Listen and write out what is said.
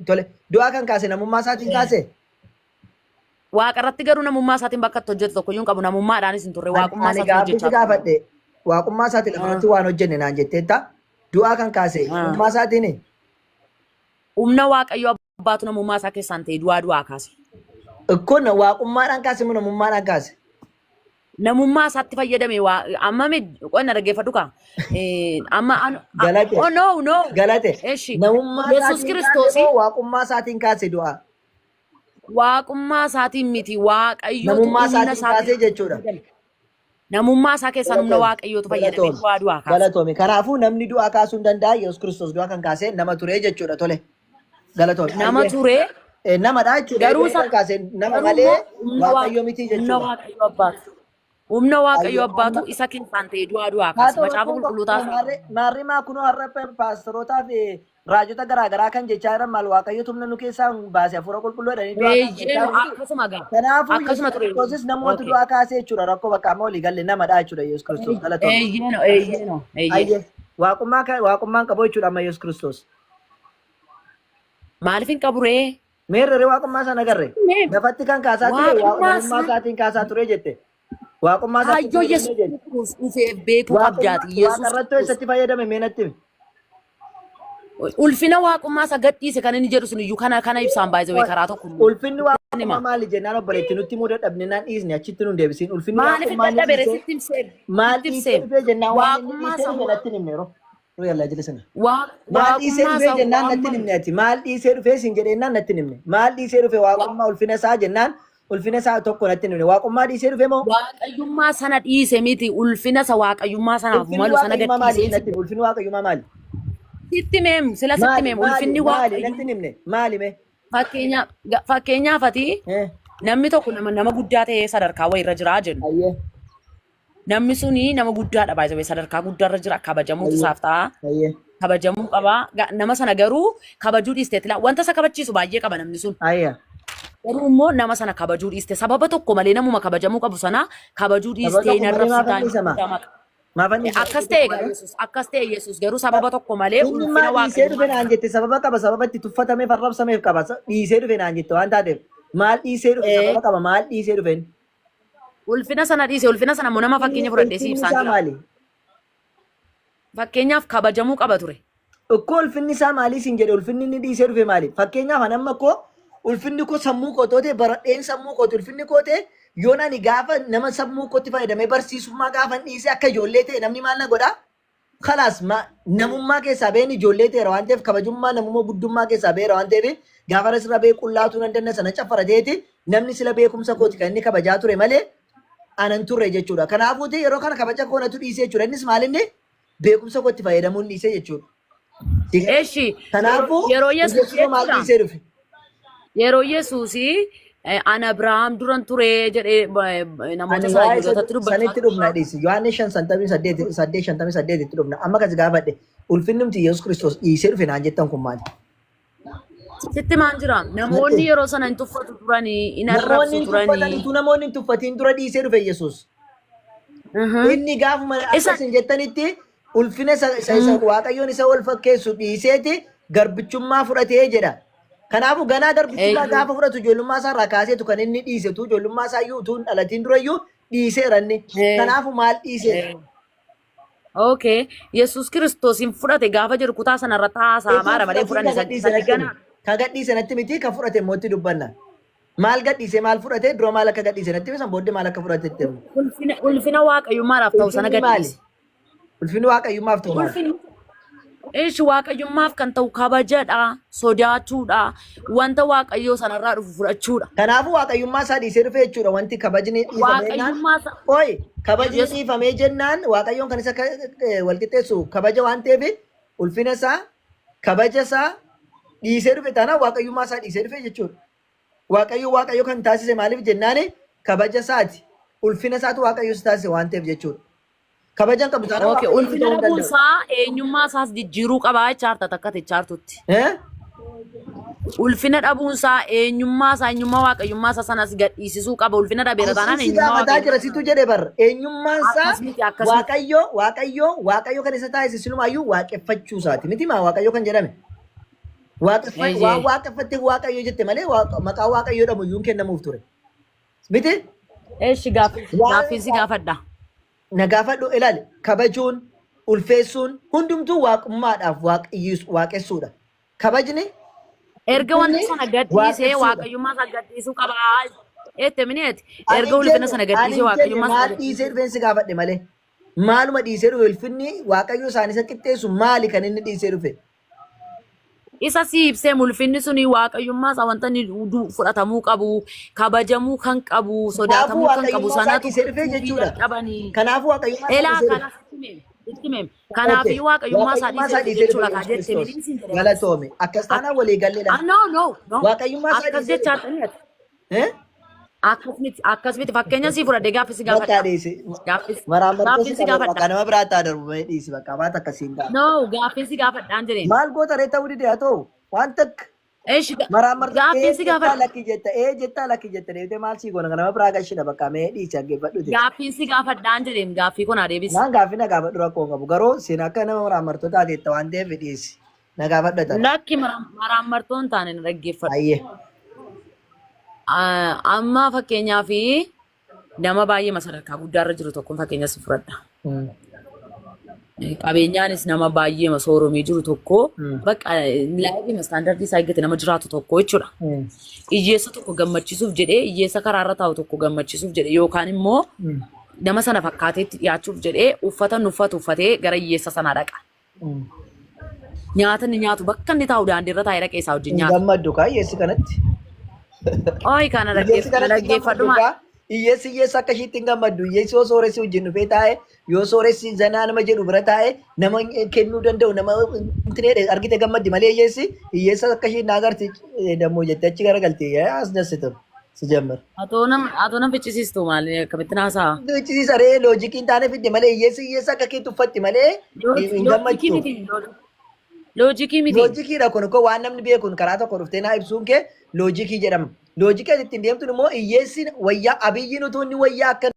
tole du'a kan kaase namummaa isaatiin kaase. Waaqarratti garuu namummaa isaatiin bakka itti hojjetu tokko iyyuu hin qabu. Namummaadhaanis hin turre waaqummaa Ani isaatiin gaaffii si hojjechaa ture. gaafadhe waaqummaa isaatiin lafarratti waan hojjenne naan jetteetta du'a kan kaase namummaa isaatiin Humna waaqayyo abbaatu namummaa isaa keessaan ta'e du'aa kaase. ikkoo waaqummaadhaan kaase moo namummaadhaan kaase. Namummaa isaatti fayyadame amma qonna dhaggeeffadhu kaa. Amma Galate. oh no. Galate. Eshi. Namummaa Yesus isaatiin Kiristoos kaase moo waaqummaa isaatiin kaase du'a. waaqummaa isaatiin miti waaqayyo Namummaa isaatiin kaase jechuudha. Namummaa isaa keessaan humna waaqayyootu fayyadame du'aa kaase. Galatoome. Kanaafuu namni du'aa kaasuu hin danda'a. Yesus Kiristoos du'aa kan kaase nama ture jechuudha. Tole. Galatoome. Nama ture. Namadha jechuudha. Garuu Du'aa kan kaase nama malee waaqayyo miti humna jechuudha. waaqayyo abbaatu. Humna waaqayyo abbaatu isa keessaan ta'e du'aa kaase. Macaafa qulqulluu taasisu. Maarri maa kunoo har'a paastorootaa fi raajota garaagaraa kan jechaa jiran maal waaqayyo humna nu keessaa baase hafuura qulqulluudhaan Akkasuma gaa. kanaafuu Akkasuma Yesuus ture. Kiristoos namoota du'aa kaasee jechuudha rakkoo bakka amma olii galle namadha jechuudha Yesuus Kiristoos galatoome. Eeyyeno. Ayyee waaqummaan qabu jechuudha amma Yesuus Kiristoos. Maaliif hin qabu ree? Meerree waaqummaa sana agarre lafatti kan kaasaa ture waaqummaa isaatiin kaasaa ture jette. Waaqummaa Hayyoo Yesuus dhufee beekuu qabdaati. Yesuus waaqarrattoo isatti fayyadame meenatti. ulfina waaqummaa isa gadhiise kan inni jedhu sun iyyuu kana ibsaan baay'ee karaa tokko. Ulfinni waaqummaa maali jennaan obboleetti nutti muda dhabne naan dhiisne achitti nun deebisiin ulfinni Maaliif waaqummaa hin dadhabere sitti himsee? maal dhiisee dhufee jennaan waan inni Waaqummaa dhiisee isaa dhufe natti himne yeroo yallaa jila sana. Maal waaqummaa dhiisee dhufee jennaan natti isaa himne ati maal dhiisee dhufee siin jedhennaan natti himne maal dhiisee dhufe waaqummaa ulfina isaa jennaan ulfina isaa tokko natti himne waaqummaa dhiisee dhufe moo waaqayyummaa sana dhiise miti ulfina isa waaqayyummaa sanaaf ulfinni malu sana waaqummaa maali gadhiise. natti himne ulfinni waaqummaa maali. Sitti meem sila sitti meem ulfinni maali waaqayyo natti himne maali mee. fakkeenyaaf ati namni tokko nama guddaa ta'ee sadarkaa wayirra jira jennu. Ayyee Namni suni nama guddaadha baay'ee sadarkaa guddaarra jira kabajamuu isaaf ta'a. ayyee Kabajamuu qaba. Nama sana garuu kabajuu dhiiste wanta isa kabachiisu baay'ee qaba namni sun. ayyee. Garuu immoo nama sana kabajuu dhiiste sababa tokko malee namuma kabajamuu qabu sana kabajuu dhiistee narrabsitaan. Akkas ta'e Yesuus garuu sababa tokko malee Inni ulfina maal dhiisee dhufe waaqayyummaa naan jette sababa qaba sababa itti tuffatameef arrabsameef qaba dhiisee dhufe naan jette waan taateef maal dhiisee dhufe sababa qaba maal dhiisee dhufe ulfina sana dhiise ulfina sana immoo nama fakkeenya fudhadhee si ibsaan jira. maali? Fakkeenyaaf kabajamuu qaba ture. Ikkoo ulfinni isaa maalii siin jedhe ulfinni inni dhiisee dhufe maali? Fakkeenyaaf anamma koo ulfinni koo sammuu koo toote baradheen sammuu kooti ulfinni koo ta'e yoon ani gaafa nama sammuu kootti fayyadamee barsiisummaa gaafa dhiisee akka ijoollee ta'e namni maal na godhaa? Kalaas namummaa keessaa ba'een ijoollee ta'eera waan ta'eef kabajummaa namummaa guddummaa keessaa ba'eera waan ta'eef gaafa sirra ba'ee qullaatuu nan danna sana caffarateeti namni sila beekumsa kooti kan inni kabajaa ture malee anan turre jechuudha. Kanaafuu yeroo kana kabaja koonatu dhiisee jechuudha. Innis maalinni beekumsa kootti fayyadamuun dhiisee jechuudha. Eeshi Kanaafuu yeroo Yesuus maal dhiisee dhufe? yeroo Yesuusii ana Abrahaam duran ture jedhee namoota Israa'elootatti Sanitti dhufna dhiisi. Yohaannis 5:58 itti dhufna. Amma kas gaafadhe ulfinni nuti Yesuus Kiristoos dhiisee dhufe naan jettan kun maali? Sitti maan jira namoonni yeroo sana hin tuffatu turanii hin arrabsu turanii. Namoonni hin tuffatiin dura dhiisee dhufe Yesuus. Inni gaafuma akkas hin jettanitti ulfina isa waaqayyoon isa wal fakkeessu dhiiseeti garbichummaa fudhatee jedha. Kanaafuu ganaa garbichummaa gaafa fudhatu ijoollummaa isaa irraa kaaseetu kan inni dhiisetu ijoollummaa isaa iyyuu utuu hin dhalatiin dura iyyuu dhiiseera inni. Kanaafuu maal dhiisee? Okay, Yesuus Kiristoos hin fudhate gaafa jiru kutaa sanarratti haasa'amaadha malee fudhanne sadii ganaa. Ka gadhiise natti miti ka fudhate mootti dubbanna. Maal gadhiise maal fudhate dura maal akka gadhiise natti san booddee maal akka fudhate itti. Ulfina waaqayyummaadhaaf ta'u sana gadhiise. Ulfinni waaqayyummaaf ta'u maali? Eeshi waaqayyummaaf kan ta'u kabajadha, sodaachuudha, wanta waaqayyoo sanarraa dhufu fudhachuudha. Kanaafuu waaqayyummaa isaa dhiisee dhufe jechuudha wanti kabajni dhiifamee jennaan. Ooyi kabajni dhiifamee jennaan waaqayyoon kan isa walqixxeessu kabaja waan ta'eef ulfina isaa kabaja isaa dhiisee dhufe taanaan waaqayyummaa isaa dhiisee dhufe jechuudha. Waaqayyo kan taasise maaliif jennaan kabaja isaati. Ulfina isaatu waaqayyo isa taasise waan ta'eef jechuudha. Kabajan qabu taanaan Okay, ulfina dhabuusaa eenyummaa isaas jijjiiruu qabaa jechaarta takka techaartutti. Ulfina dhabuunsaa eenyummaa waaqayyummaa isaa sanas gadhiisisuu qaba. Ulfina dhabeera taanaan eenyummaa waaqayyummaa jira situ jedhe bar eenyummaan isaa waaqayyo kan isa taasise silumaayyuu waaqeffachuu isaati miti maa waaqayyo kan jedhame. waaqeffattee waaqayyo jette malee maqaa waaqayyo dhamu yuun kennamuuf ture. Miti? Eeshi gaaffiinsi gaafadha. Na gaafadhu ilaali kabajuun ulfeessuun hundumtuu waaqummaadhaaf waaqessuudha. Kabajni erga wanti sana gadhiisee waaqayyummaa sana gadhiisuu qaba. Ette mineeti erga ulfina sana gadhiisee waaqayyummaa sana maal dhiisee dhufeensi gaafadhe malee maaluma dhiisee dhufe ulfinni waaqayyo isaan isa qixxeessu maali kan inni dhiisee dhufe? Isa si ibsee ulfinni suni waaqayyummaa isaa wanta inni fudhatamuu qabu kabajamuu kan qabu sodaatamuu kan qabu sanatu dhiisee dhufe jechuudha. Kanaafuu waaqayyummaa isaa dhiisee dhufe. Kanaafuu waaqayyummaa isaa dhiisee jechuudha kan jette miliinsi galatoome akkas taanaan walii galleedha. No. Waaqayyummaa isaa akkas jechaadha. Akkasumatti fakkeenya si fudhadhe gaaffisi gaafadha. Gaaffisi gaafadha. Kanama biraa taa darbu bahee dhiisi bakka waan akkasiin gaafadha. No gaaffisi gaafadhaan jireen. Maal goota reetta wudi haa ta'u waan takka. Gaaffisi gaafadha. Lakki jetta deebitee maal sii goona kanama biraa gashidha bakka mee dhiisi dhaggeeffadhu. Gaaffisi gaafadhaan jireen gaaffii kun adeebisi. Naan gaaffii na gaafadhu rakkoo qabu garuu siin akka nama maraamartootaa teetta waan ta'eef dhiisi na gaafadhata. Lakki maraamartoon taane na dhaggeeffadhu. Ayyee. Amma fakkeenyaaf nama baay'ee sadarkaa guddaarra jiru tokkoon fakkeenya si fudhadha. Qabeenyaanis nama baay'ee sooromee jiru tokko bakka laayifii istaandardii isaa eeggate nama jiraatu tokko jechuudha. Hiyyeessa tokko gammachiisuuf jedhee hiyyeessa karaarra taa'u tokko gammachiisuuf jedhee yookaan immoo nama sana fakkaateetti dhiyaachuuf jedhee uffata uffatee gara hiyyeessa sanaa dhaqa. Nyaata inni nyaatu bakka inni taa'u daandiirra taa'ee dhaqee isaa wajjin nyaata. Gammaddu kaa hiyyeessi kanatti. Oi kana dhaggeeffadhu maal? Hiyyeessi akka ishiitti hin gammaddu. Hiyyeessi yoo sooressi wajjin dhufee taa'e yoo sooressi zanaa nama jedhu bira taa'e nama kennuu danda'u nama argite gammaddi malee hiyyeessa akka ishiin na agarti dammoo jettee achi garagaltee as dassitu si jammar. Atoo nam ficcisiistu maal akkamitti naasaa? Ficcisiisa ree loojikiin taane fidde malee hiyyeessi akka keetti uffatti malee hin gammaddu. Loojikii miti. Loojikiidha kun waan namni beekun karaa tokko dhuftee naa ibsuun kee loojikii jedhama. Loojikii ittiin deemtuun immoo hiyyeessi wayyaa abiyyiin utuu inni wayyaa akka